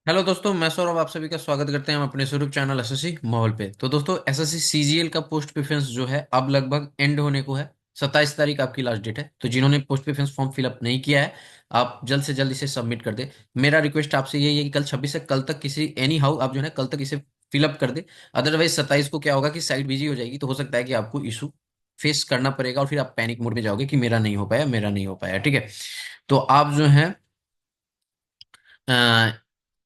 Hello दोस्तों, मैं सौरभ आप सभी का स्वागत करते हैं हम अपने यूट्यूब चैनल एसएससी माहौल पे। तो दोस्तों, एसएससी सीजीएल का पोस्ट प्रेफरेंस जो है अब लगभग एंड होने को है। 27 तारीख आपकी लास्ट डेट है। तो जिन्होंने पोस्ट प्रेफरेंस फॉर्म फिलअप नहीं किया है, आप जल्द से जल्द इसे सबमिट कर दे। मेरा रिक्वेस्ट आपसे यही है कि कल 26 से कल तक किसी एनी हाउ आप जो है कल तक इसे फिलअप कर दे। अदरवाइज 27 को क्या होगा कि साइट बिजी हो जाएगी, तो हो सकता है कि आपको इशू फेस करना पड़ेगा और फिर आप पैनिक मोड में जाओगे कि मेरा नहीं हो पाया, मेरा नहीं हो पाया। ठीक है। तो आप जो है अ,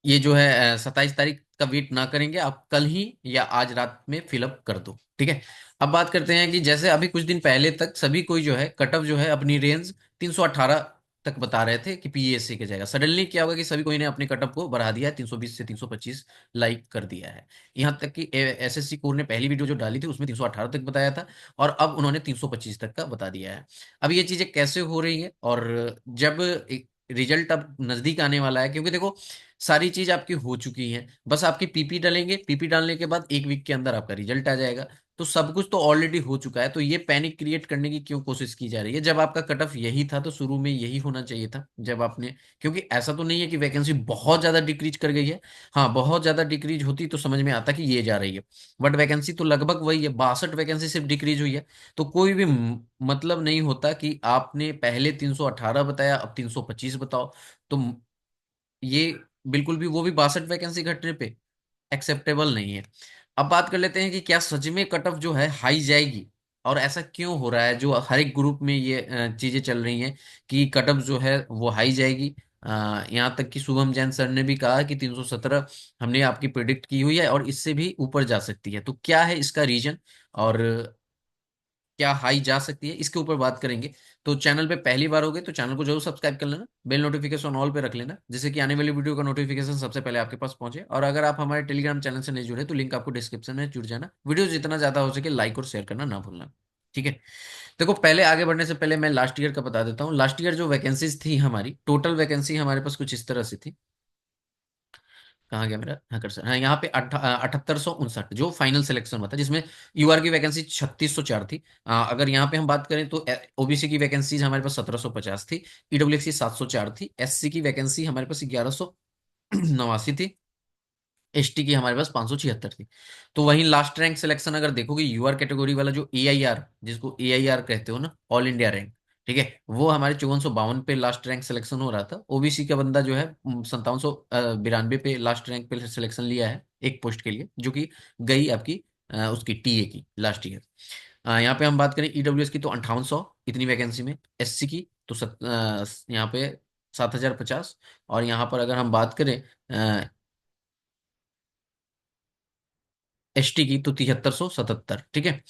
ये जो है 27 तारीख का वेट ना करेंगे, आप कल ही या आज रात में फिलअप कर दो। ठीक है। अब बात करते हैं कि जैसे अभी कुछ दिन पहले तक सभी कोई जो है कट ऑफ जो है अपनी रेंज 318 तक बता रहे थे कि पीएससी की जाएगा। सडनली क्या होगा कि सभी कोई ने अपने कट ऑफ को बढ़ा दिया है, 320 से 325 लाइक कर दिया है। यहाँ तक कि एसएससी कोर ने पहली वीडियो जो डाली थी उसमें 318 तक बताया था, और अब उन्होंने 325 तक का बता दिया है। अब ये चीजें कैसे हो रही है, और जब रिजल्ट अब नजदीक आने वाला है, क्योंकि देखो सारी चीज आपकी हो चुकी है, बस आपकी पीपी डालेंगे, पीपी डालने के बाद एक वीक के अंदर आपका रिजल्ट आ जाएगा। तो सब कुछ तो ऑलरेडी हो चुका है, तो ये पैनिक क्रिएट करने की क्यों कोशिश की जा रही है? जब आपका कट ऑफ यही था तो शुरू में यही होना चाहिए था जब आपने, क्योंकि ऐसा तो नहीं है कि वैकेंसी बहुत ज्यादा डिक्रीज कर गई है। हाँ, बहुत ज्यादा डिक्रीज होती तो समझ में आता कि ये जा रही है, बट वैकेंसी तो लगभग वही है, 62 वैकेंसी सिर्फ डिक्रीज हुई है। तो कोई भी मतलब नहीं होता कि आपने पहले 318 बताया अब 325 बताओ। तो ये बिल्कुल भी, वो भी 62 वैकेंसी घटने पे एक्सेप्टेबल नहीं है। अब बात कर लेते हैं कि क्या सच में कट ऑफ जो है हाई जाएगी, और ऐसा क्यों हो रहा है जो हर एक ग्रुप में ये चीजें चल रही हैं कि कट ऑफ जो है वो हाई जाएगी। यहाँ तक कि शुभम जैन सर ने भी कहा कि 317 हमने आपकी प्रिडिक्ट की हुई है और इससे भी ऊपर जा सकती है। तो क्या है इसका रीजन, और क्या हाई जा सकती है, इसके ऊपर बात करेंगे। तो चैनल पे पहली बार हो गए तो चैनल को जरूर सब्सक्राइब कर लेना, बेल नोटिफिकेशन ऑल पे रख लेना, जिससे कि आने वाली वीडियो का नोटिफिकेशन सबसे पहले आपके पास पहुंचे। और अगर आप हमारे टेलीग्राम चैनल से नहीं जुड़े तो लिंक आपको डिस्क्रिप्शन में जुड़ जाना। वीडियो जितना ज्यादा हो सके लाइक और शेयर करना ना भूलना। ठीक है। देखो, पहले आगे बढ़ने से पहले मैं लास्ट ईयर का बता देता हूँ। लास्ट ईयर जो वैकेंसीज थी हमारी, टोटल वैकेंसी हमारे पास कुछ इस तरह से थी। कहाँ गया मेरा, हाँ कर सर, हाँ यहाँ पे 7859 जो फाइनल सिलेक्शन हुआ था, जिसमें यूआर की वैकेंसी 3604 थी। अगर यहाँ पे हम बात करें तो ओबीसी की वैकेंसीज हमारे पास 1750 थी, ईडब्ल्यूएक्स की 704 थी, एससी की वैकेंसी हमारे पास 1189 थी, एसटी की हमारे पास 576 थी। तो वहीं लास्ट रैंक सिलेक्शन अगर देखोगे, यूआर कैटेगरी वाला जो एआईआर, जिसको एआईआर कहते हो ना, ऑल इंडिया रैंक, ठीक है, वो हमारे 5452 पे लास्ट रैंक सिलेक्शन हो रहा था। ओबीसी का बंदा जो है 5792 पे लास्ट रैंक पे सिलेक्शन लिया है एक पोस्ट के लिए, जो कि गई आपकी उसकी टीए की लास्ट ईयर। यहाँ पे हम बात करें ईडब्ल्यूएस की तो 5800 इतनी वैकेंसी में, एससी की तो यहाँ पे 7050, और यहाँ पर अगर हम बात करें एसटी की तो 7377। ठीक है।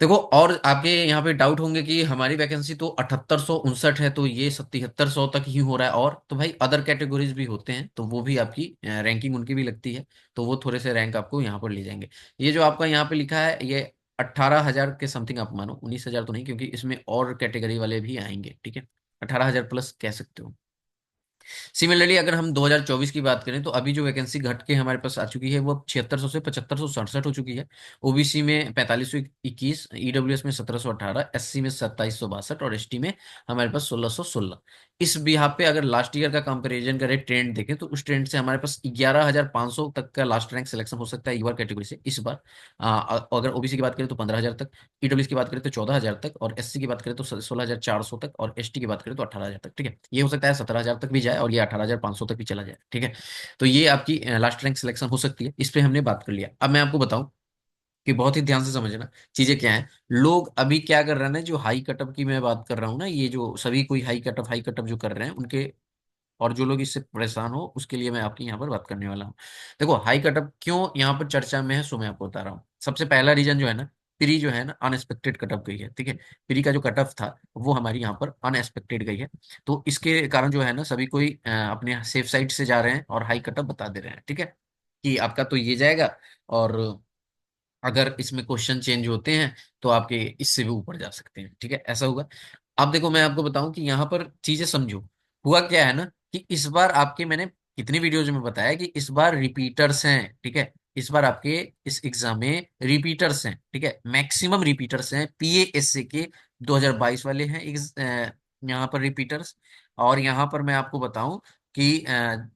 देखो, और आपके यहाँ पे डाउट होंगे कि हमारी वैकेंसी तो 7859 है, तो ये 7700 तक ही हो रहा है, और तो भाई अदर कैटेगरीज भी होते हैं तो वो भी आपकी रैंकिंग उनकी भी लगती है, तो वो थोड़े से रैंक आपको यहाँ पर ले जाएंगे। ये जो आपका यहाँ पे लिखा है ये 18,000 के समथिंग आप मानो, 19,000 तो नहीं, क्योंकि इसमें और कैटेगरी वाले भी आएंगे। ठीक है। 18,000 प्लस कह सकते हो। सिमिलरली अगर हम 2024 की बात करें तो अभी जो वैकेंसी घट के हमारे पास आ चुकी है वो 7600 से 7567 हो चुकी है। ओबीसी में 4521, ईडब्ल्यूएस में 1718, एससी में 2762 और एसटी में हमारे पास 1616। इस बिहाफ पे अगर लास्ट ईयर का कंपैरिजन करें, ट्रेंड देखें, तो उस ट्रेंड से हमारे पास 11,500 तक का लास्ट रैंक सिलेक्शन हो सकता है यूआर कैटेगरी से इस बार। अगर ओबीसी की बात करें तो 15,000 तक, ईडब्ल्यूएस की बात करें तो 14,000 तक, और एससी की बात करें तो 16,400 तक, और एसटी की बात करें तो 18,000 तक। ठीक है। ये हो सकता है 17,000 तक भी जाए और ये 18,500 तक भी चला जाए। ठीक है। तो ये आपकी लास्ट रैंक सिलेक्शन हो सकती है, इस पे हमने बात कर लिया। अब मैं आपको बताऊं कि बहुत ही ध्यान से समझना चीजें क्या है। लोग अभी क्या कर रहे हैं ना, जो हाई कटअप की मैं बात कर रहा हूँ ना, ये जो सभी कोई हाई कटअप जो कर रहे हैं उनके, और जो लोग इससे परेशान हो उसके लिए मैं आपकी यहाँ पर बात करने वाला हूँ। देखो, हाई कटअप क्यों यहाँ पर चर्चा में है, सो मैं आपको बता रहा हूँ। सबसे पहला रीजन जो है ना, प्री जो है ना अनएक्सपेक्टेड कटअप गई है। ठीक है। प्री का जो कटअप था वो हमारी यहाँ पर अनएक्सपेक्टेड गई है। तो इसके कारण जो है ना सभी कोई अपने सेफ साइड से जा रहे हैं और हाई कटअप बता दे रहे हैं। ठीक है, कि आपका तो ये जाएगा, और अगर इसमें क्वेश्चन चेंज होते हैं तो आपके इससे भी ऊपर जा सकते हैं। ठीक है, ऐसा होगा। अब देखो, मैं आपको बताऊं कि यहाँ पर चीजें समझो। हुआ क्या है ना कि इस बार आपके, मैंने कितनी वीडियोज में बताया कि इस बार रिपीटर्स हैं। ठीक है। इस बार आपके इस एग्जाम में रिपीटर्स हैं। ठीक है, मैक्सिमम रिपीटर्स हैं। पीएएसए के 2022 वाले हैं यहाँ पर रिपीटर्स। और यहाँ पर मैं आपको बताऊं कि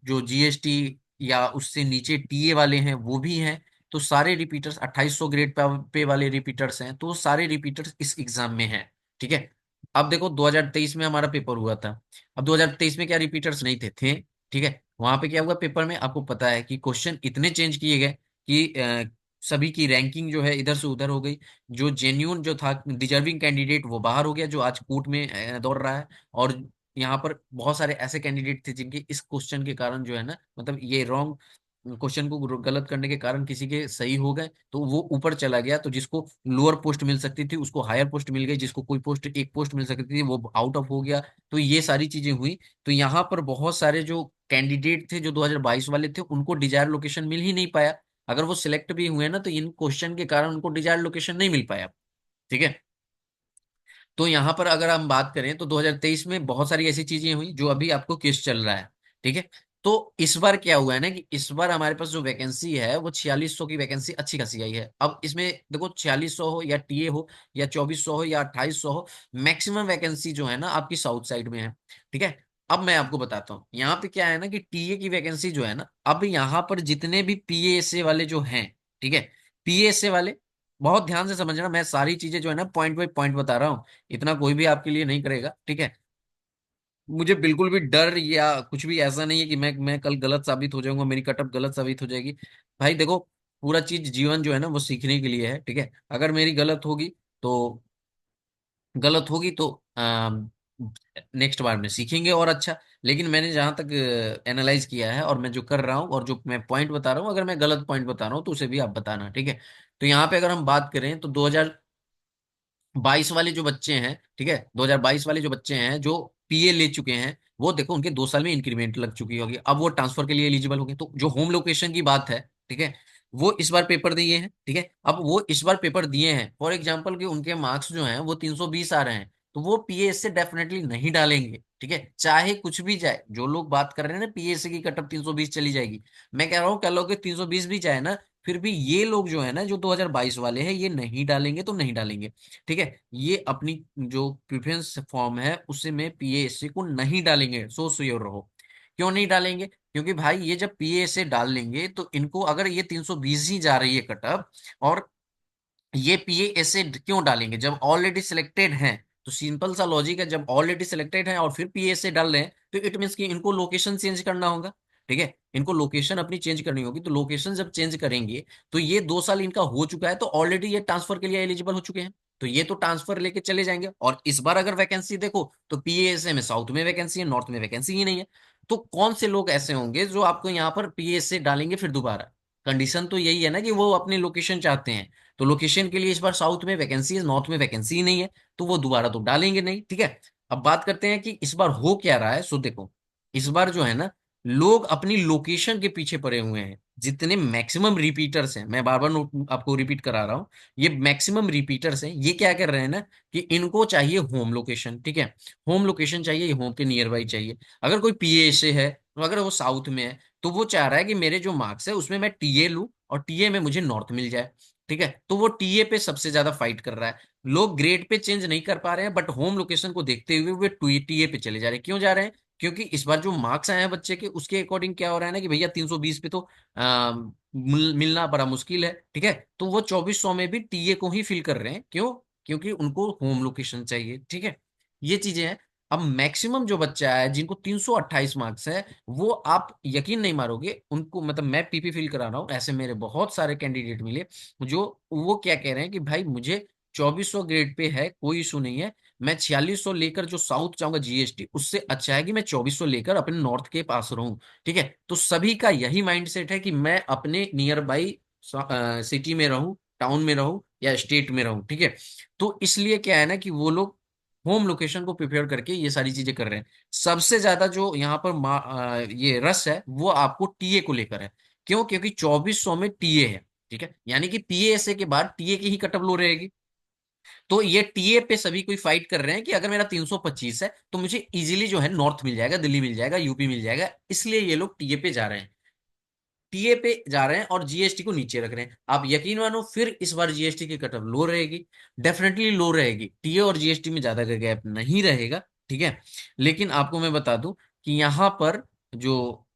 जो जीएसटी या उससे नीचे टीए वाले हैं वो भी हैं। तो सारे रिपीटर्स 2800 ग्रेड पे वाले रिपीटर्स हैं, तो वो सारे रिपीटर्स इस एग्जाम में हैं। ठीक है। अब देखो 2023 में हमारा पेपर हुआ था। अब 2023 में क्या रिपीटर्स नहीं थे? ठीक है। वहां पे क्या हुआ पेपर में, आपको पता है कि क्वेश्चन इतने चेंज किए गए कि सभी की रैंकिंग जो है इधर से उधर हो गई। जो जेन्यून जो था डिजर्विंग कैंडिडेट वो बाहर हो गया, जो आज कोर्ट में दौड़ रहा है। और यहाँ पर बहुत सारे ऐसे कैंडिडेट थे जिनके इस क्वेश्चन के कारण जो है ना, मतलब ये रॉन्ग क्वेश्चन को गलत करने के कारण किसी के सही हो गए, तो वो ऊपर चला गया। तो जिसको लोअर पोस्ट मिल सकती थी उसको हायर पोस्ट मिल गई, जिसको कोई पोस्ट एक पोस्ट मिल सकती थी वो आउट ऑफ हो गया। तो ये सारी चीजें हुई। तो यहाँ पर बहुत सारे जो कैंडिडेट थे जो 2022 वाले थे उनको डिजायर लोकेशन मिल ही नहीं पाया। अगर वो सिलेक्ट भी हुए ना तो इन क्वेश्चन के कारण उनको डिजायर लोकेशन नहीं मिल पाया। ठीक है। तो यहाँ पर अगर हम बात करें तो 2023 में बहुत सारी ऐसी चीजें हुई जो अभी आपको केस चल रहा है। ठीक है। तो इस बार क्या हुआ है ना कि इस बार हमारे पास जो वैकेंसी है वो 4600 की वैकेंसी अच्छी खासी आई है। अब इसमें देखो 4600 हो या टीए हो या 2400 हो या 2800 हो, मैक्सिमम वैकेंसी जो है ना आपकी साउथ साइड में है। ठीक है। अब मैं आपको बताता हूँ यहाँ पे क्या है ना कि टीए की वैकेंसी जो है ना, अब यहाँ पर जितने भी पीएसए वाले जो हैं, ठीक है, पीएसए वाले बहुत ध्यान से समझना, मैं सारी चीजें जो है ना पॉइंट बाई पॉइंट बता रहा हूँ। इतना कोई भी आपके लिए नहीं करेगा। ठीक है। मुझे बिल्कुल भी डर या कुछ भी ऐसा नहीं है कि मैं कल गलत साबित हो जाऊंगा, मेरी कटअप गलत साबित हो जाएगी। भाई देखो, पूरा चीज जीवन जो है ना वो सीखने के लिए है। ठीक है। अगर मेरी गलत होगी तो नेक्स्ट बार में सीखेंगे और अच्छा। लेकिन मैंने जहां तक एनालाइज किया है और मैं जो कर रहा हूँ और जो मैं पॉइंट बता रहा हूँ, अगर मैं गलत पॉइंट बता रहा हूँ तो उसे भी आप बताना। ठीक है। तो यहाँ पे अगर हम बात करें तो 2022 वाले जो बच्चे हैं, ठीक है, 2022 वाले जो बच्चे हैं जो पीए ले चुके हैं, वो देखो उनके 2 साल में इंक्रीमेंट लग चुकी होगी, अब वो ट्रांसफर के लिए एलिजिबल होंगे। तो जो होम लोकेशन की बात है, ठीक है, वो इस बार पेपर दिए हैं। ठीक है। अब वो इस बार पेपर दिए हैं फॉर एग्जाम्पल कि उनके मार्क्स जो हैं वो 320 आ रहे हैं, तो वो पीएस से डेफिनेटली नहीं डालेंगे। ठीक है। चाहे कुछ भी जाए, जो लोग बात कर रहे हैं ना पीएससी की कटअप 320 चली जाएगी, मैं कह रहा हूँ कह लो कि 320 भी जाए ना, फिर भी ये लोग जो है ना जो 2022 वाले हैं ये नहीं डालेंगे तो नहीं डालेंगे। ठीक है। ये अपनी जो प्रेफरेंस फॉर्म है उससे में पीएससी को नहीं डालेंगे, सो श्योर रहो। क्यों नहीं डालेंगे? क्योंकि भाई ये जब पीएससी डाल लेंगे तो इनको अगर ये 320 ही जा रही है कटअप, और ये पीएसए क्यों डालेंगे जब ऑलरेडी सिलेक्टेड हैं? तो सिंपल सा लॉजिक है, जब ऑलरेडी सिलेक्टेड हैं और फिर पीएसए डाल रहे हैं तो इट मीन्स कि इनको लोकेशन चेंज करना होगा। ठीक है। इनको लोकेशन अपनी चेंज करनी होगी, तो लोकेशन जब चेंज करेंगे तो ये 2 साल इनका हो चुका है तो ऑलरेडी ये ट्रांसफर के लिए एलिजिबल हो चुके हैं, तो ये तो ट्रांसफर लेके चले जाएंगे। और इस बार अगर वैकेंसी देखो तो पीएसए में साउथ में वैकेंसी है, नॉर्थ में वैकेंसी ही नहीं है। तो कौन से लोग ऐसे होंगे जो आपको यहाँ पर पीएसए डालेंगे फिर दोबारा? कंडीशन तो यही है ना कि वो अपनी लोकेशन चाहते हैं। तो लोकेशन के लिए इस बार साउथ में वैकेंसी है, नॉर्थ में वैकेंसी ही नहीं है, तो वो दोबारा तो डालेंगे नहीं। ठीक है। अब बात करते हैं कि इस बार हो क्या रहा है। सो देखो, इस बार जो है ना लोग अपनी लोकेशन के पीछे पड़े हुए हैं। जितने मैक्सिमम रिपीटर्स हैं, मैं बार बार नोट आपको रिपीट करा रहा हूँ, ये मैक्सिमम रिपीटर्स हैं, ये क्या कर रहे हैं ना कि इनको चाहिए होम लोकेशन। ठीक है। होम लोकेशन चाहिए, होम के नियर बाई चाहिए। अगर कोई पीए से है, तो अगर वो साउथ में है, तो वो चाह रहा है कि मेरे जो मार्क्स है उसमें मैं टीए लूं और टीए में मुझे नॉर्थ मिल जाए। ठीक है। तो वो टीए पे सबसे ज्यादा फाइट कर रहा है। लोग ग्रेड पे चेंज नहीं कर पा रहे हैं, बट होम लोकेशन को देखते हुए वे टीए पे चले जा रहे हैं। क्यों जा रहे हैं? क्योंकि इस बार जो मार्क्स आए हैं बच्चे के उसके अकॉर्डिंग क्या हो रहा है ना कि भैया 320 पे तो मिलना बड़ा मुश्किल है। ठीक है। तो वो 2400 में भी टीए को ही फिल कर रहे हैं। क्यों? क्योंकि उनको होम लोकेशन चाहिए। ठीक है। ये चीजें हैं। अब मैक्सिमम जो बच्चा है जिनको 328 मार्क्स है, वो आप यकीन नहीं मारोगे उनको, मतलब मैं पीपी फिल करा रहा हूँ, ऐसे मेरे बहुत सारे कैंडिडेट मिले जो वो क्या कह रहे हैं कि भाई मुझे 2400 ग्रेड पे है, कोई इशू नहीं है, मैं 4600 लेकर जो साउथ जाऊंगा जीएसटी, उससे अच्छा है कि मैं 2400 लेकर अपने नॉर्थ के पास रहूं। ठीक है। तो सभी का यही माइंडसेट है कि मैं अपने नियर बाई सिटी में रहूं, टाउन में रहूं या स्टेट में रहूं। ठीक है। तो इसलिए क्या है ना कि वो लोग होम लोकेशन को प्रिपेयर करके ये सारी चीजें कर रहे हैं। सबसे ज्यादा जो यहाँ पर ये रस है वो आपको टीए को लेकर है। क्यों? क्योंकि 2400 में टीए है। ठीक है। यानी कि पीएसए के बाद टीए की ही कटअप लो रहेगी। तो ये टीए पे सभी कोई फाइट कर रहे हैं कि अगर मेरा 325 है तो मुझे इजीली जो है नॉर्थ मिल जाएगा, दिल्ली मिल जाएगा, यूपी मिल जाएगा, इसलिए ये लोग टीए पे जा रहे हैं। टीए पे जा रहे हैं और जीएसटी को नीचे रख रहे हैं। आप यकीन मानो फिर इस बार जीएसटी की कटअप लो रहेगी, डेफिनेटली लो रहेगी, टीए और जीएसटी में ज्यादा का गैप नहीं रहेगा। ठीक है। लेकिन आपको मैं बता दूं कि यहाँ पर जो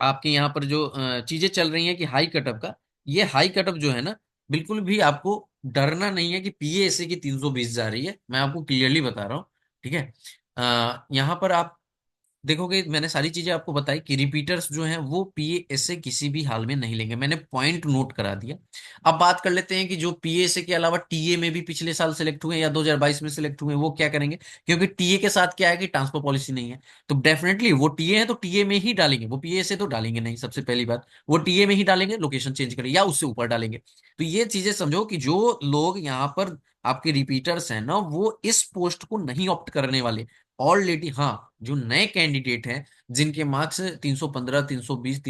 आपके यहाँ पर जो चीजें चल रही हैं कि हाई कटअप का, ये हाई कटअप जो है ना, बिल्कुल भी आपको डरना नहीं है कि पीएएसए की 320 जा रही है, मैं आपको क्लियरली बता रहा हूँ। ठीक है। यहाँ पर आप देखोगे, मैंने सारी चीजें आपको बताई कि रिपीटर्स जो हैं वो पीएएसए किसी भी हाल में नहीं लेंगे, मैंने पॉइंट नोट करा दिया। अब बात कर लेते हैं कि जो पीएएसए के अलावा टीए में भी पिछले साल सेलेक्ट हुए या 2022 में सिलेक्ट हुए वो क्या करेंगे, क्योंकि टीए के साथ क्या है कि ट्रांसफर पॉलिसी नहीं है। तो डेफिनेटली वो टीए है तो टीए में ही डालेंगे, वो पीएएसए तो डालेंगे नहीं। सबसे पहली बात, वो टीए में ही डालेंगे, लोकेशन चेंज करेंगे या उससे ऊपर डालेंगे। तो ये चीजें समझो कि जो लोग यहाँ पर आपके रिपीटर्स हैं ना, वो इस पोस्ट को नहीं ऑप्ट करने वाले ऑलरेडी। हाँ, जो नए कैंडिडेट हैं जिनके मार्क्स 315, 320,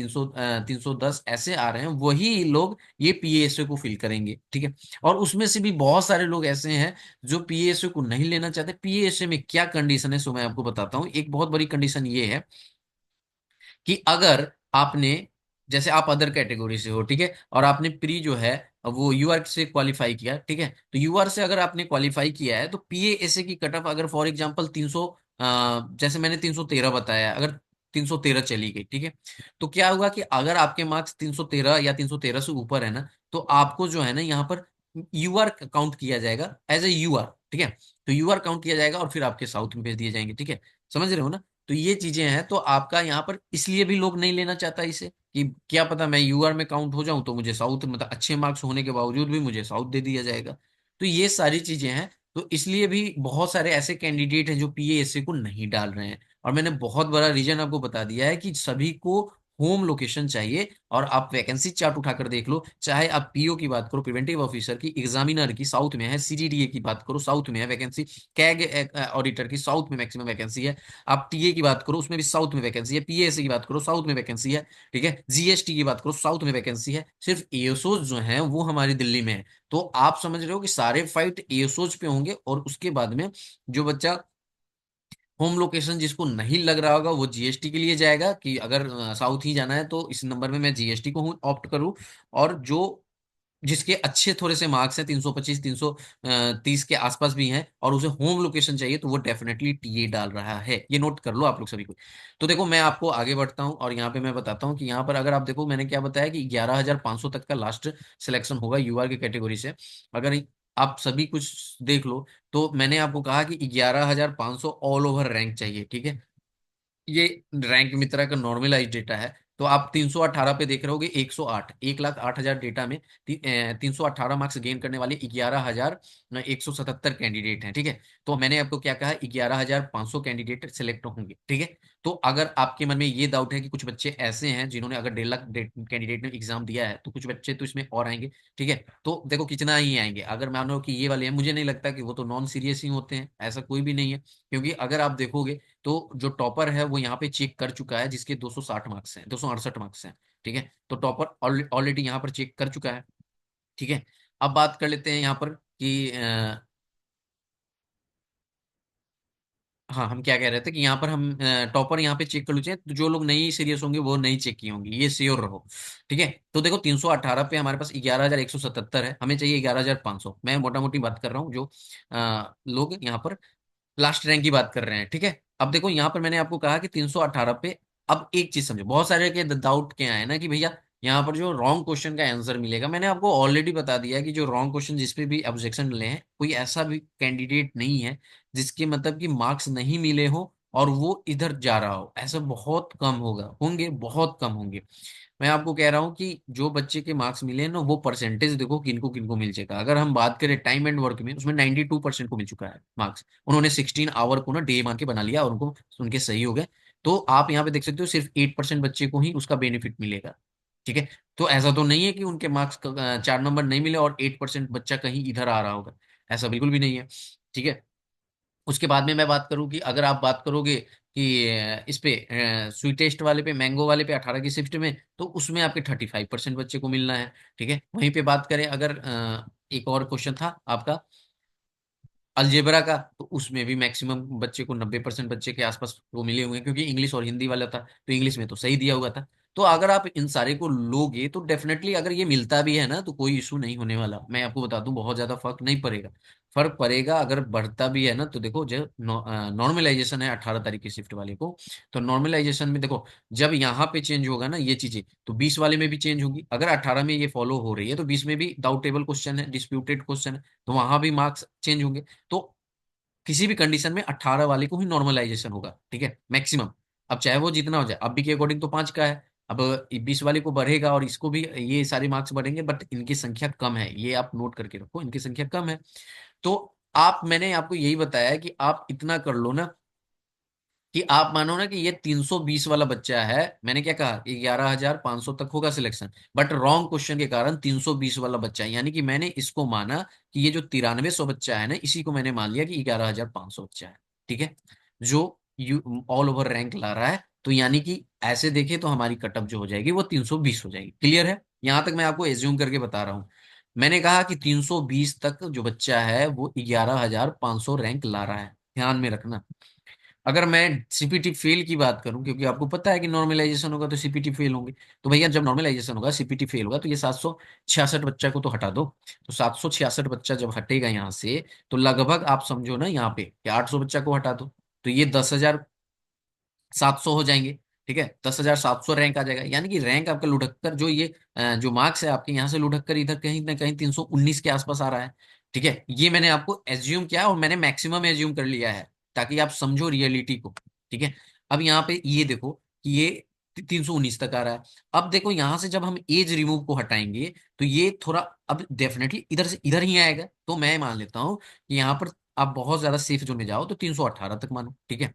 310 ऐसे आ रहे हैं, वही लोग ये पीएसए को फिल करेंगे। ठीक है। और उसमें से भी बहुत सारे लोग ऐसे हैं जो पीएसए को नहीं लेना चाहते। पीएसए में क्या कंडीशन है, सो मैं आपको बताता हूँ। एक बहुत बड़ी कंडीशन ये है कि अगर आपने, जैसे आप अदर कैटेगरी से हो, ठीक है, और आपने प्री जो है वो यूआर से क्वालिफाई किया, ठीक है, तो यूआर से अगर आपने क्वालिफाई किया है तो पीएएसए की कट ऑफ अगर फॉर एग्जांपल 300, जैसे मैंने 313 बताया, अगर 313 चली गई, ठीक है, तो क्या होगा कि अगर आपके मार्क्स 313 या 313 से ऊपर है ना, तो आपको जो है ना यहाँ पर यूआर काउंट किया जाएगा एज ए यूआर। ठीक है। तो यूआर काउंट किया जाएगा और फिर आपके साउथ में भेज दिए जाएंगे। ठीक है। समझ रहे हो ना। तो ये चीजें हैं, तो आपका यहाँ पर इसलिए भी लोग नहीं लेना चाहता इसे कि क्या पता मैं यूआर में काउंट हो जाऊं तो मुझे साउथ, मतलब अच्छे मार्क्स होने के बावजूद भी मुझे साउथ दे दिया जाएगा। तो ये सारी चीजें हैं। तो इसलिए भी बहुत सारे ऐसे कैंडिडेट हैं जो पीएएसए को नहीं डाल रहे हैं। और मैंने बहुत बड़ा रीजन आपको बता दिया है कि सभी को होम लोकेशन चाहिए। और आप वैकेंसी चार्ट उठाकर देख लो, चाहे आप पीओ की बात करो, प्रिवेंटिव ऑफिसर की, एग्जामिनर की साउथ में है, सीजीडीए की बात करो साउथ में है वैकेंसी, कैग ऑडिटर की साउथ में मैक्सिमम वैकेंसी है, आप टीए की बात करो उसमें भी साउथ में वैकेंसी है, पीएससी की बात करो साउथ में वैकेंसी है, ठीक है, जीएसटी की बात करो साउथ में वैकेंसी है। सिर्फ एएसओज जो हैं वो हमारी दिल्ली में है। तो आप समझ रहे हो कि सारे फाइट एएसओज पे होंगे। और उसके बाद में जो बच्चा होम लोकेशन जिसको नहीं लग रहा होगा वो जीएसटी के लिए जाएगा कि अगर साउथ ही जाना है तो इस नंबर में मैं जीएसटी को हूँ ऑप्ट करूँ। और जो जिसके अच्छे थोड़े से मार्क्स हैं, 325, 330 के आसपास भी हैं, और उसे होम लोकेशन चाहिए, तो वो डेफिनेटली टीए डाल रहा है। ये नोट कर लो आप लोग सभी को। तो देखो मैं आपको आगे बढ़ता हूँ और यहाँ पे मैं बताता हूँ कि यहाँ पर अगर आप देखो, मैंने क्या बताया कि 11,500 तक का लास्ट सिलेक्शन होगा यूआर की कैटेगरी से। अगर आप सभी कुछ देख लो, तो मैंने आपको कहा कि 11,500 ऑल ओवर रैंक चाहिए। ठीक है। ये रैंक मित्रा का नॉर्मलाइज डेटा है। तो आप 318 पे देख रहे होगे, 108, 1,08,000 डेटा में 318 मार्क्स गेन करने वाले 11,177 कैंडिडेट हैं। ठीक है। तो मैंने आपको क्या कहा, 11,500 कैंडिडेट सिलेक्ट होंगे। ठीक है। तो अगर आपके मन में ये डाउट है कि कुछ बच्चे ऐसे हैं जिन्होंने अगर 1.5 लाख कैंडिडेट ने एग्जाम दिया है, तो कुछ बच्चे तो इसमें और आएंगे। ठीक है। तो देखो कितना ही आएंगे, अगर मानो कि ये वाले हैं, मुझे नहीं लगता कि वो तो नॉन सीरियस ही होते हैं, ऐसा कोई भी नहीं है। क्योंकि अगर आप देखोगे तो जो टॉपर है वो यहाँ पे चेक कर चुका है, जिसके 260 मार्क्स हैं, 268 मार्क्स हैं। ठीक है। तो टॉपर ऑलरेडी यहाँ पर चेक कर चुका है। ठीक है। अब बात कर लेते हैं यहाँ पर कि हाँ, हम क्या कह रहे थे कि यहाँ पर हम टॉपर यहाँ पे चेक कर लीजिए, तो जो लोग नहीं सीरियस होंगे वो नहीं चेक किए होंगे, ये श्योर रहो। ठीक है। तो देखो 318 पे हमारे पास 11,177 है, हमें चाहिए 11,500। मैं मोटा मोटी बात कर रहा हूँ, जो लोग यहाँ पर लास्ट रैंक की बात कर रहे हैं। ठीक है। अब देखो यहाँ पर मैंने आपको कहा कि 318 पे, अब एक चीज समझो, बहुत सारे के डाउट क्या है ना कि भैया यहाँ पर जो रॉन्ग क्वेश्चन का आंसर मिलेगा, मैंने आपको ऑलरेडी बता दिया कि जो रॉन्ग क्वेश्चन जिस पे भी ऑब्जेक्शन मिले हैं, कोई ऐसा भी कैंडिडेट नहीं है जिसके मतलब कि मार्क्स नहीं मिले हो और वो इधर जा रहा हो, ऐसा बहुत कम होगा, होंगे बहुत कम होंगे। मैं आपको कह रहा हूँ कि जो बच्चे के मार्क्स मिले हैं ना, वो परसेंटेज देखो किनको किनको मिल जाएगा। अगर हम बात करें टाइम एंड वर्क में, उसमें 92% को मिल चुका है मार्क्स। उन्होंने 16 आवर को ना डे मान के बना लिया और उनको उनके सही हो गए। तो आप यहाँ पे देख सकते हो सिर्फ 8% बच्चे को ही उसका बेनिफिट मिलेगा। ठीक है। तो ऐसा तो नहीं है कि उनके मार्क्स 4 नंबर नहीं मिले और 8% बच्चा कहीं इधर आ रहा होगा, ऐसा बिल्कुल भी नहीं है। ठीक है। उसके बाद में मैं बात करूं कि अगर आप बात करोगे कि इस पे स्वीटेस्ट वाले पे, मैंगो वाले पे 18 की शिफ्ट में, तो उसमें आपके 35% बच्चे को मिलना है। ठीक है। वहीं पे बात करें अगर एक और क्वेश्चन था आपका अलजेब्रा का, तो उसमें भी मैक्सिमम बच्चे को 90% बच्चे के आसपास वो मिले हुए हैं, क्योंकि इंग्लिश और हिंदी वाला था, तो इंग्लिश में तो सही दिया हुआ था। तो अगर आप इन सारे को लोगे तो डेफिनेटली अगर ये मिलता भी है ना तो कोई इशू नहीं होने वाला, मैं आपको बता दूं बहुत ज्यादा फर्क नहीं पड़ेगा। फर्क पड़ेगा अगर बढ़ता भी है ना, तो देखो जो नॉर्मलाइजेशन है 18 तारीख की शिफ्ट वाले को, तो नॉर्मलाइजेशन में देखो जब यहाँ पे चेंज होगा ना ये चीजें, तो 20 वाले में भी चेंज होगी। अगर 18 में ये फॉलो हो रही है तो 20 में भी डाउटेबल क्वेश्चन है, डिस्प्यूटेड क्वेश्चन है, तो वहां भी मार्क्स चेंज होंगे। तो किसी भी कंडीशन में 18 वाले को ही नॉर्मलाइजेशन होगा, ठीक है, मैक्सिमम। अब चाहे वो जितना हो जाए, अभी के अकॉर्डिंग तो 5 का है। अब 20 वाले को बढ़ेगा और इसको भी ये सारे मार्क्स बढ़ेंगे, बट इनकी संख्या कम है, ये आप नोट करके रखो, इनकी संख्या कम है। तो आप, मैंने आपको यही बताया है कि आप इतना कर लो ना, कि आप मानो ना कि ये 320 वाला बच्चा है, मैंने क्या कहा कि 11,500 तक होगा सिलेक्शन, बट रॉन्ग क्वेश्चन के कारण 320 वाला बच्चा है, यानी कि मैंने इसको माना कि ये जो 9300 बच्चा है ना, इसी को मैंने मान लिया कि 11,500 बच्चा है, ठीक है, जो यू ऑल ओवर रैंक ला रहा है। तो यानी कि ऐसे देखे तो हमारी कटअप जो हो जाएगी वो 320 हो जाएगी। क्लियर है? यहां तक मैं आपको एज्यूम करके बता रहा हूं। मैंने कहा कि 320 तक जो बच्चा है वो 11,500 रैंक ला रहा है, ध्यान में रखना। अगर मैं सीपीटी फेल की बात करूं, क्योंकि आपको पता है कि नॉर्मलाइजेशन होगा तो सीपीटी फेल होंगे, तो भैया जब नॉर्मलाइजेशन होगा सीपीटी फेल होगा तो ये 766 बच्चा को तो हटा दो। तो 766 बच्चा जब हटेगा यहाँ से, तो लगभग आप समझो ना यहाँ पे कि 800 बच्चा को हटा दो, तो ये 10,700 हो जाएंगे। ठीक है, 10,700 रैंक आ जाएगा, यानी कि रैंक आपका लुढ़क कर जो ये जो मार्क्स है आपके यहाँ से लुढ़क कर इधर कहीं ना कहीं 319 के आसपास आ रहा है। ठीक है, ये मैंने आपको एज्यूम किया और मैंने मैक्सिमम एज्यूम कर लिया है, ताकि आप समझो रियलिटी को। ठीक है, अब यहाँ पे ये देखो कि ये 319 तक आ रहा है। अब देखो यहाँ से जब हम एज रिमूव को हटाएंगे, तो ये थोड़ा अब डेफिनेटली इधर से इधर ही आएगा, तो मैं मान लेता हूँ कि यहाँ पर आप बहुत ज्यादा सेफ जोन में जाओ तो 318 तक मानो। ठीक है,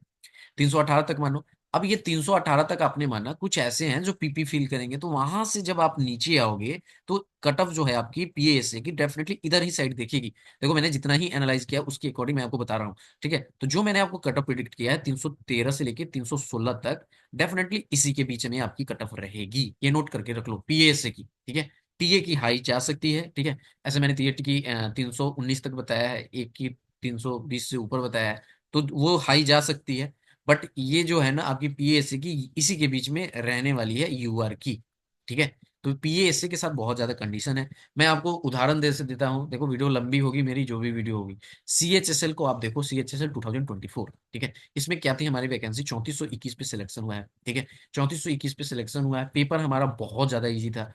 318 तक मानो। अब ये 318 तक आपने माना, कुछ ऐसे हैं जो पीपी फील करेंगे, तो वहां से जब आप नीचे आओगे तो कट ऑफ जो है आपकी पीएसए की डेफिनेटली इधर ही साइड देखेगी। देखो मैंने जितना ही एनालाइज किया उसके अकॉर्डिंग मैं आपको बता रहा हूँ। ठीक है, तो जो मैंने आपको कट ऑफ प्रिडिक्ट किया है 313 से लेके 316 तक, डेफिनेटली इसी के बीच में आपकी कट ऑफ रहेगी, ये नोट करके रख लो पीएसए की। ठीक है, टीए की हाई जा सकती है। ठीक है, ऐसे मैंने टीए की 319 तक बताया है, एक की 320 से ऊपर बताया है, तो वो हाई जा सकती है। बट ये जो है ना आपकी पीएएससी की, इसी के बीच में रहने वाली है यूआर की। ठीक है, तो पीएएससी के साथ बहुत ज्यादा कंडीशन है। मैं आपको उदाहरण दे से देता हूँ, देखो वीडियो लंबी होगी मेरी, जो भी वीडियो होगी। सीएचएसएल को आप देखो, सीएचएसएल 2024। ठीक है, इसमें क्या थी हमारी वैकेंसी, 3421 पे सिलेक्शन हुआ है। ठीक है, 3421 पे सिलेक्शन हुआ है। पेपर हमारा बहुत ज्यादा इजी था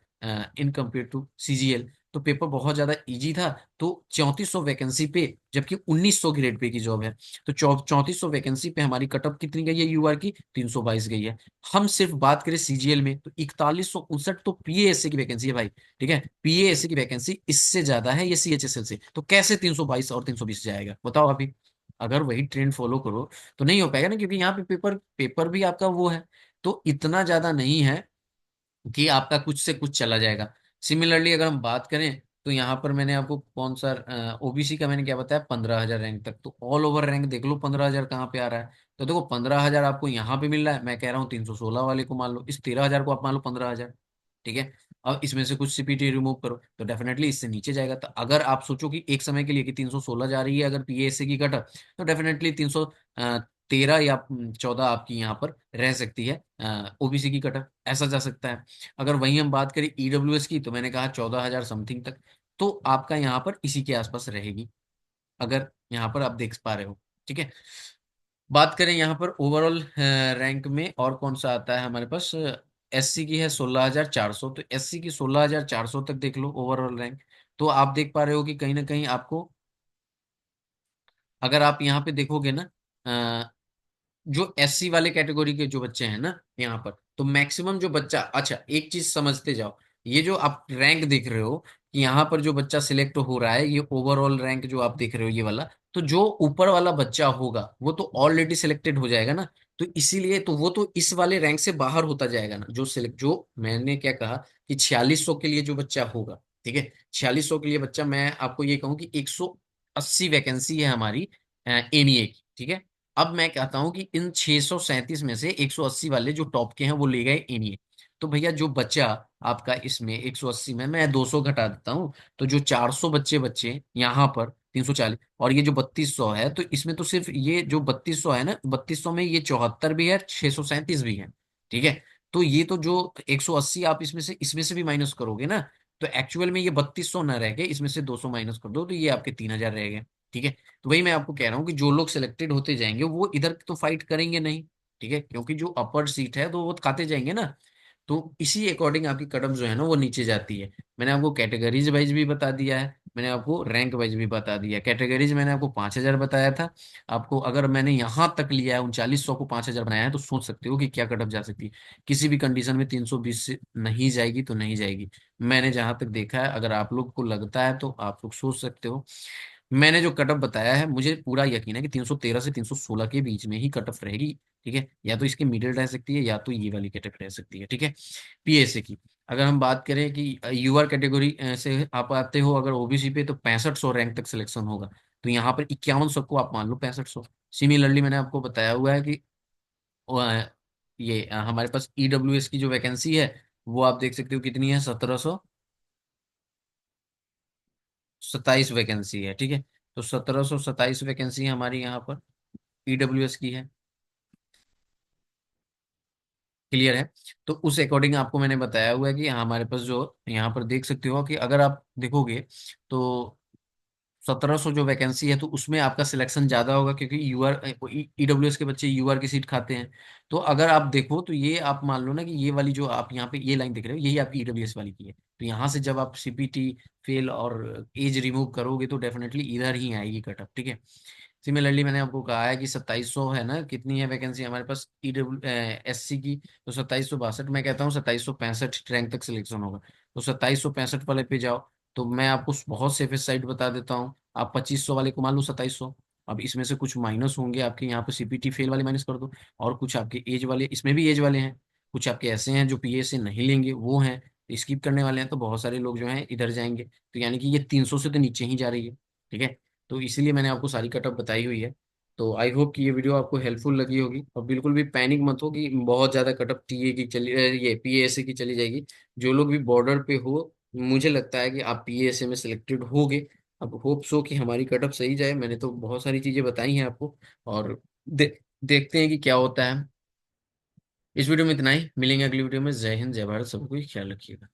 इन कम्पेयर टू सीजीएल, तो पेपर बहुत ज्यादा इजी था। तो 3400 वैकेंसी पे, जबकि 1900 ग्रेड पे की जॉब है, तो 3400 वैकेंसी पे हमारी कटअप कितनी गई है यूआर की, 322 गई है। हम सिर्फ बात करें सीजीएल में तो 4159 तो पीएएससी की वैकेंसी है भाई। ठीक है, पीएएससी की वैकेंसी इससे ज्यादा है ये सीएचएसएल से, तो कैसे 322 और 320 जाएगा बताओ अभी? अगर वही ट्रेंड फॉलो करो तो नहीं हो पाएगा ना, क्योंकि यहाँ पे पेपर पेपर भी आपका वो है, तो इतना ज्यादा नहीं है कि आपका कुछ से कुछ चला जाएगा। सिमिलरली अगर हम बात करें तो यहाँ पर मैंने आपको कौन सा ओबीसी का मैंने क्या बताया, 15,000 रैंक तक, तो ऑल ओवर रैंक देख लो 15,000 कहाँ पे आ रहा है। तो देखो 15,000 आपको यहाँ पे मिल रहा है, मैं कह रहा हूँ 316 वाले को मान लो, इस 13,000 को आप मान लो 15,000। ठीक है, अब इसमें से कुछ सीपीटी रिमूव करो तो डेफिनेटली इससे नीचे जाएगा। तो अगर आप सोचो कि एक समय के लिए कि 316 जा रही है अगर पीएससी की कट, तो डेफिनेटली 313 या 14 आपकी यहाँ पर रह सकती है ओबीसी की कट, ऐसा जा सकता है। अगर वहीं हम बात करें ईडब्ल्यूएस की, तो मैंने कहा 14,000 समथिंग तक, तो आपका यहाँ पर इसी के आसपास रहेगी, अगर यहाँ पर आप देख पा रहे हो। ठीक है, बात करें यहाँ पर ओवरऑल रैंक में और कौन सा आता है हमारे पास, एससी की है 16,400, तो एससी की 16,400 तक देख लो ओवरऑल रैंक। तो आप देख पा रहे हो कि कहीं ना कहीं आपको, अगर आप यहाँ पे देखोगे ना, जो एससी वाले कैटेगरी के जो बच्चे हैं ना यहाँ पर, तो मैक्सिमम जो बच्चा, अच्छा एक चीज समझते जाओ, ये जो आप रैंक देख रहे हो कि यहाँ पर जो बच्चा सिलेक्ट हो रहा है, ये ओवरऑल रैंक जो आप देख रहे हो ये वाला, तो जो ऊपर वाला बच्चा होगा वो तो ऑलरेडी सिलेक्टेड हो जाएगा ना, तो इसीलिए तो वो तो इस वाले रैंक से बाहर होता जाएगा ना, जो सिलेक्ट, जो मैंने क्या कहा कि 4600 के लिए जो बच्चा होगा। ठीक है, 4600 के लिए बच्चा, मैं आपको ये कहूँ कि 180 वैकेंसी है हमारी एनईए की। ठीक है, अब मैं कहता हूं कि इन 637 में से 180 वाले जो टॉप के हैं वो ले गए एनईए, तो भैया जो बचा आपका इसमें 180 में मैं 200 घटा देता हूं, तो जो 400 बच्चे बच्चे यहाँ पर 340, और ये जो 3200 है, तो इसमें तो सिर्फ ये जो 3200 है ना, 3200 में ये 74 भी है, 637 भी है। ठीक है, तो ये तो जो 180 आप इसमें से भी माइनस करोगे ना, तो एक्चुअल में ये 3200 ना रह गए, इसमें से 200 माइनस कर दो तो ये आपके 3000 रह गए। ठीक है। तो वही मैं आपको कह रहा हूँ कि जो लोग सिलेक्टेड होते जाएंगे वो इधर तो फाइट करेंगे नहीं। ठीक है, क्योंकि जो अपर सीट है तो वो खाते जाएंगे ना। तो इसी अकॉर्डिंग आपकी कट ऑफ जो है ना वो नीचे जाती है। मैंने आपको कैटेगरीज वाइज भी बता दिया है, मैंने आपको रैंक वाइज भी बता दिया है। कैटेगरीज मैंने आपको 5000 बताया था। आपको अगर मैंने यहाँ तक लिया है 3900 को 5000 बनाया है, तो सोच सकते हो कि क्या कट ऑफ जा सकती है। किसी भी कंडीशन में 320 से नहीं जाएगी तो नहीं जाएगी। मैंने जहां तक देखा है, अगर आप लोग को लगता है तो आप लोग सोच सकते हो। मैंने जो कट ऑफ बताया है मुझे पूरा यकीन है कि 313 से 316 के बीच में ही कट ऑफ रहेगी। ठीक है, या तो इसकी मिडिल रह सकती है या तो ये वाली कैटेगरी रह सकती है। ठीक है। पीएसए की अगर हम बात करें कि यूआर कैटेगरी से आप आते हो अगर ओबीसी पे, तो 6500 रैंक तक सिलेक्शन होगा। तो यहाँ पर 5100 को आप मान लो 6500। सिमिलरली मैंने आपको बताया हुआ है कि ये हमारे पास ईडब्ल्यूएस की जो वैकेंसी है वो आप देख सकते हो कितनी है, 1727 वैकेंसी है। ठीक है। तो 1727 वैकेंसी हमारी यहाँ पर ईडब्ल्यूएस की है। क्लियर है। तो उस अकॉर्डिंग आपको मैंने बताया हुआ है कि हमारे पास जो यहाँ पर देख सकते हो कि अगर आप देखोगे तो 1700 जो वैकेंसी है तो उसमें आपका सिलेक्शन ज्यादा होगा, क्योंकि यूआर ईडब्ल्यूएस के बच्चे यूआर की सीट खाते हैं। तो अगर आप देखो तो ये आप मान लो ना कि ये वाली जो आप यहाँ पे ये लाइन देख रहे हो यही आपकी ईडब्ल्यूएस वाली की है। तो यहाँ से जब आप सीपीटी फेल और एज रिमूव करोगे तो डेफिनेटली इधर ही आएगी कटअप। ठीक है। सिमिलरली मैंने आपको कहा है कि 2700 है ना, कितनी है वैकेंसी हमारे पास ईडब्ल्यू एससी की, तो 2762। मैं कहता हूँ 2765 रैंक तक सिलेक्शन होगा। तो 2765 वाले पे जाओ। तो मैं आपको बहुत सेफेस्ट साइड बता देता हूँ, आप 2500 वाले को मान लो 2700। अब इसमें से कुछ माइनस होंगे आपके यहाँ पे, सीपीटी फेल वाले माइनस कर दो, और कुछ आपके एज वाले, इसमें भी एज वाले हैं, कुछ आपके ऐसे हैं जो पीए से नहीं लेंगे वो हैं, स्किप करने वाले हैं, तो बहुत सारे लोग जो हैं इधर जाएंगे। तो यानी कि ये 300 से तो नीचे ही जा रही है। ठीक है। तो इसीलिए मैंने आपको सारी कटअप बताई हुई है। तो आई होप कि ये वीडियो आपको हेल्पफुल लगी होगी, और बिल्कुल भी पैनिक मत हो कि बहुत ज़्यादा कटअप टीए की चली ये पीएएसए की चली जाएगी। जो लोग भी बॉर्डर पे हो, मुझे लगता है कि आप पीएएसए में सिलेक्टेड होगे। अब होप सो कि हमारी कटअप सही जाए। मैंने तो बहुत सारी चीज़ें बताई हैं आपको, और देखते हैं कि क्या होता है। इस वीडियो में इतना ही, मिलेंगे अगली वीडियो में। जय हिंद, जय भारत, सबको ख्याल रखिएगा।